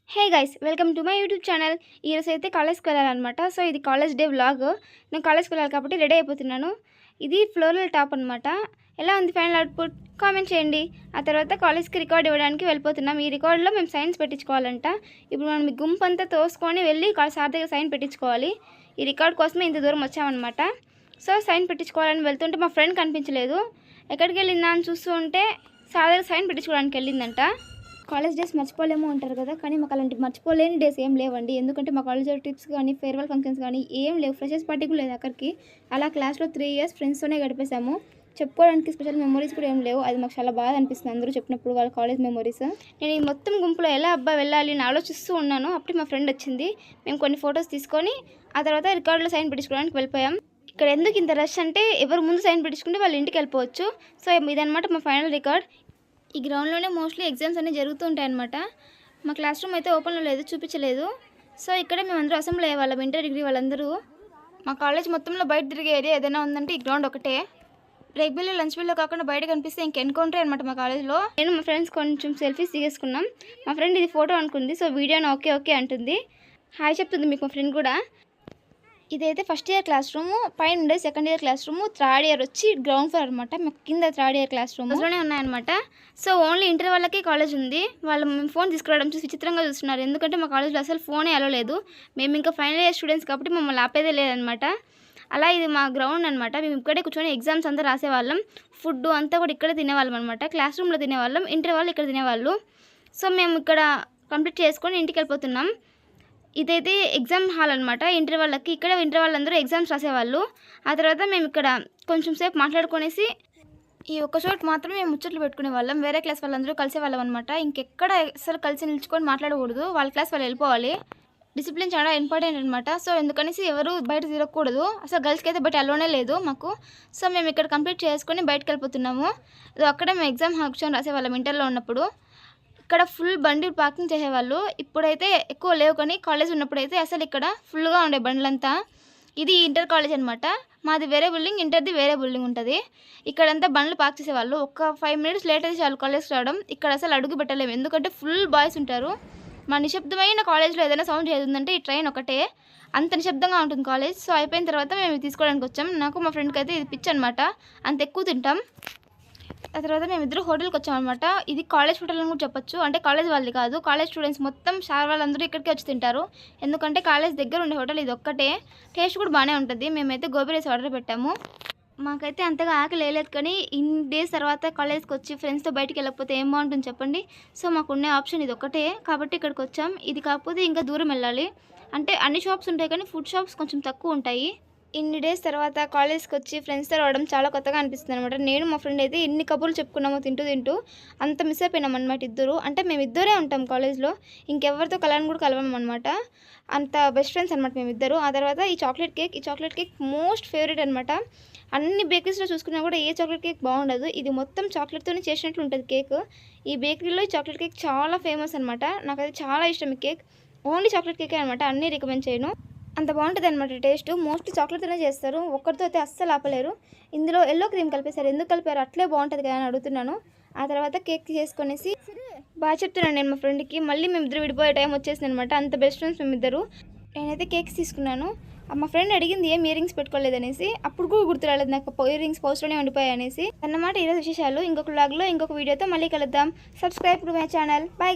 Hey guys, welcome to my YouTube channel. ఈరోజు అయితే కాలేజ్కి వెళ్ళాలన్నమాట. సో ఇది కాలేజ్ డే వ్లాగ్. నేను కాలేజ్కి వెళ్ళాలి కాబట్టి రెడీ అయిపోతున్నాను. ఇది ఫ్లోరల్ టాప్ అనమాట. ఎలా ఉంది ఫైనల్ అవుట్పుట్ కామెంట్ చేయండి. ఆ తర్వాత కాలేజ్కి రికార్డ్ ఇవ్వడానికి వెళ్ళిపోతున్నాం. ఈ రికార్డులో మేము సైన్స్ పెట్టించుకోవాలంట. ఇప్పుడు మనం ఈ గుంపు అంతా తోసుకొని వెళ్ళి సార్ దగ్గర సైన్ పెట్టించుకోవాలి. ఈ రికార్డ్ కోసమే ఇంత దూరం వచ్చామన్నమాట. సో సైన్ పెట్టించుకోవాలని వెళ్తుంటే మా ఫ్రెండ్ కనిపించలేదు. ఎక్కడికి వెళ్ళిందా అని చూస్తూ ఉంటే సార్ దగ్గర సైన్ పెట్టించుకోవడానికి వెళ్ళిందంట. కాలేజ్ డేస్ మర్చిపోలేము అంటారు కదా, కానీ మాకు అలాంటి మర్చిపోలేని డేస్ ఏం లేవండి. ఎందుకంటే మా కాలేజ్ ట్రిప్స్ కానీ ఫేర్వెల్ ఫంక్షన్స్ కానీ ఏం లేవు. ఫ్రెషర్స్ పార్టీ కూడా లేదు అక్కడికి. అలా క్లాస్లో 3 years ఫ్రెండ్స్తోనే గడిపేశాము. చెప్పుకోవడానికి స్పెషల్ మెమరీస్ కూడా ఏం లేవు. అది మాకు చాలా బాగా అనిపిస్తుంది అందరూ చెప్పినప్పుడు వాళ్ళ కాలేజ్ మెమరీస్. నేను ఈ మొత్తం గుంపులో ఎలా వెళ్ళాలి అని ఆలోచిస్తూ ఉన్నాను. అప్పుడు మా ఫ్రెండ్ వచ్చింది. మేము కొన్ని ఫొటోస్ తీసుకొని ఆ తర్వాత రికార్డులో సైన్ పెట్టించుకోవడానికి వెళ్ళిపోయాం. ఇక్కడ ఎందుకు ఇంత రష్ అంటే ఎవరు ముందు సైన్ పెట్టించుకుంటే వాళ్ళ ఇంటికి వెళ్ళిపోవచ్చు. సో ఇదనమాట మా ఫైనల్ రికార్డ్. ఈ గ్రౌండ్లోనే మోస్ట్లీ ఎగ్జామ్స్ అన్నీ జరుగుతూ ఉంటాయి అనమాట. మా క్లాస్ రూమ్ అయితే ఓపెన్లో లేదు, చూపించలేదు. సో ఇక్కడ మేమందరూ అసెంబ్లీ అయ్యే వాళ్ళం, ఇంటర్ డిగ్రీ వాళ్ళందరూ. మా కాలేజ్ మొత్తంలో బయట తిరిగే ఏరియా ఏదైనా ఉందంటే ఈ గ్రౌండ్ ఒకటే. బ్రేక్ బిల్లో లంచ్ బిల్లో కాకుండా బయట కనిపిస్తే ఇంక ఎన్కౌంటరే అనమాట మా కాలేజ్లో. నేను మా ఫ్రెండ్స్ కొంచెం సెల్ఫీస్ తీసుకున్నాం. మా ఫ్రెండ్ ఇది ఫోటో అనుకుంది. సో వీడియోని ఓకే ఓకే అంటుంది. హాయ్ చెప్తుంది మీకు మా ఫ్రెండ్ కూడా. ఇదైతే ఫస్ట్ ఇయర్ క్లాస్ రూమ్, పైన ఉండే second year class room, third year వచ్చి గ్రౌండ్ ఫ్లోర్ అనమాట. మాకు కింద థర్డ్ ఇయర్ క్లాస్ రూమ్లోనే ఉన్నాయన్నమాట. సో ఓన్లీ ఇంటర్ వాళ్ళకి కాలేజ్ ఉంది. వాళ్ళు మేము ఫోన్ తీసుకురావడం చూసి విచిత్రంగా చూస్తున్నారు. ఎందుకంటే మా కాలేజ్లో అసలు ఫోనే అలో లేదు. మేము ఇంకా ఫైనల్ ఇయర్ స్టూడెంట్స్ కాబట్టి మమ్మల్ని ఆపేదే లేదనమాట. అలా ఇది మా గ్రౌండ్ అనమాట. మేము ఇక్కడే కూర్చొని ఎగ్జామ్స్ అంతా రాసేవాళ్ళం. ఫుడ్ అంతా కూడా ఇక్కడే తినేవాళ్ళం అనమాట. క్లాస్ రూమ్లో తినేవాళ్ళం, ఇంటర్ వాళ్ళు ఇక్కడ తినేవాళ్ళు. సో మేము ఇక్కడ కంప్లీట్ చేసుకొని ఇంటికి వెళ్ళిపోతున్నాం. ఇదైతే ఎగ్జామ్ హాల్ అనమాట. ఇంటర్ వాళ్ళకి ఇక్కడ ఇంటర్ వాళ్ళందరూ ఎగ్జామ్స్ రాసేవాళ్ళు. ఆ తర్వాత మేము ఇక్కడ కొంచెం సేపు మాట్లాడుకునేసి ఈ ఒక్క చోట మాత్రం మేము ముచ్చట్లు పెట్టుకునే వాళ్ళం. వేరే క్లాస్ వాళ్ళందరూ కలిసేవాళ్ళం అనమాట. ఇంకెక్కడ అసలు కలిసి నిల్చుకొని మాట్లాడకూడదు, వాళ్ళ క్లాస్ వాళ్ళు వెళ్ళిపోవాలి. డిసిప్లిన్ చాలా ఇంపార్టెంట్ అనమాట. సో ఎందుకనేసి ఎవరు బయట తిరగకూడదు. అసలు గర్ల్స్కి అయితే బయట అలోనే లేదు మాకు. సో మేము ఇక్కడ కంప్లీట్ చేసుకొని బయటకు వెళ్ళిపోతున్నాము. అక్కడ మేము ఎగ్జామ్ హాల్ కూర్చొని రాసేవాళ్ళం ఇంటర్లో ఉన్నప్పుడు. ఇక్కడ ఫుల్ బండి పార్కింగ్ చేసేవాళ్ళు. ఇప్పుడైతే ఎక్కువ లేవు, కానీ కాలేజ్ ఉన్నప్పుడైతే అసలు ఇక్కడ ఫుల్గా ఉండే బండ్లంతా. ఇది ఇంటర్ కాలేజ్ అనమాట. మాది వేరే బిల్డింగ్, ఇంటర్ది వేరే బిల్డింగ్ ఉంటుంది. ఇక్కడంతా బండ్లు పార్క్ చేసేవాళ్ళు. ఒక 5 minutes లేట్ అయితే చాలు కాలేజ్కి రావడం. ఇక్కడ అసలు అడుగు పెట్టలేము, ఎందుకంటే ఫుల్ బాయ్స్ ఉంటారు. మా నిశ్శబ్దమైన కాలేజ్లో ఏదైనా సౌండ్ చేస్తుందంటే ఈ ట్రైన్ ఒకటే. అంత నిశ్శబ్దంగా ఉంటుంది కాలేజ్. సో అయిపోయిన తర్వాత మేము తీసుకోవడానికి వచ్చాం. నాకు మా ఫ్రెండ్కి అయితే ఇది పిచ్ అనమాట, అంత ఎక్కువ తింటాం. ఆ తర్వాత మేమిద్దరు హోటల్కి వచ్చామన్నమాట. ఇది కాలేజ్ హోటల్ అని కూడా చెప్పొచ్చు. అంటే కాలేజ్ వాళ్ళది కాదు, కాలేజ్ స్టూడెంట్స్ మొత్తం సార్ వాళ్ళందరూ ఇక్కడికి వచ్చి తింటారు. ఎందుకంటే కాలేజ్ దగ్గర ఉండే హోటల్ ఇది ఒక్కటే. టేస్ట్ కూడా బాగానే ఉంటుంది. మేమైతే గోబీ రైస్ ఆర్డర్ పెట్టాము. మాకైతే అంతగా ఆకలి వేయలేదు, కానీ ఇన్ని డేస్ తర్వాత కాలేజ్కి వచ్చి ఫ్రెండ్స్తో బయటికి వెళ్ళకపోతే ఏం బాగుంటుంది చెప్పండి. సో మాకున్న ఆప్షన్ ఇది ఒక్కటే కాబట్టి ఇక్కడికి వచ్చాం. ఇది కాకపోతే ఇంకా దూరం వెళ్ళాలి. అంటే అన్ని షాప్స్ ఉంటాయి, కానీ ఫుడ్ షాప్స్ కొంచెం తక్కువ ఉంటాయి. ఇన్ని డేస్ తర్వాత కాలేజ్కి వచ్చి ఫ్రెండ్స్తో రావడం చాలా కొత్తగా అనిపిస్తుంది అనమాట. నేను మా ఫ్రెండ్ అయితే ఇన్ని కబుర్లు చెప్పుకున్నామో తింటూ అంత మిస్ అయిపోయినాం అనమాట ఇద్దరు. అంటే మేము ఇద్దరే ఉంటాం కాలేజ్లో, ఇంకెవరితో కలవని కూడా కలవం అనమాట. అంత బెస్ట్ ఫ్రెండ్స్ అనమాట మేమిద్దరు. ఆ తర్వాత ఈ చాక్లెట్ కేక్ మోస్ట్ ఫేవరెట్ అనమాట. అన్ని బేకరీస్లో చూసుకున్నా కూడా ఏ చాక్లెట్ కేక్ బాగుండదు. ఇది మొత్తం చాక్లెట్తోనే చేసినట్లు ఉంటుంది కేక్. ఈ బేకరీలో ఈ చాక్లెట్ కేక్ చాలా ఫేమస్ అనమాట. నాకైతే చాలా ఇష్టం ఈ కేక్. ఓన్లీ చాక్లెట్ కేకే అనమాట, అన్నీ రికమెండ్ చేయను. అంత బాగుంటుంది అనమాట టేస్ట్. మోస్ట్లీ చాక్లెట్తోనే చేస్తారు, ఒక్కరితో అయితే అస్సలు ఆపలేరు. ఇందులో ఎల్లో క్రీమ్ కలిపేశారు. ఎందుకు కలిపారు, అట్లే బాగుంటుంది కదా అని అడుగుతున్నాను. ఆ తర్వాత కేక్ చేసుకునేసి బాగా చెప్తున్నాను నేను మా ఫ్రెండ్కి. మళ్ళీ మేమిద్దరు విడిపోయే టైం వచ్చేసింది అనమాట. అంత బెస్ట్ ఫ్రెండ్స్ మేమిద్దరు. నేనైతే కేక్స్ తీసుకున్నాను. మా ఫ్రెండ్ అడిగింది ఏం ఇయర్ రింగ్స్ పెట్టుకోలేదనేసి. అప్పుడు కూడా గుర్తు రాలేదు నాకు, ఇయర్ రింగ్స్ పోస్ట్లోనే ఉండిపోయాయి అనేసి. అన్నమాట ఈరోజు విశేషాలు. ఇంకొక వ్లాగ్లో ఇంకొక వీడియోతో మళ్ళీ కలుద్దాం. Subscribe to my channel. Bye.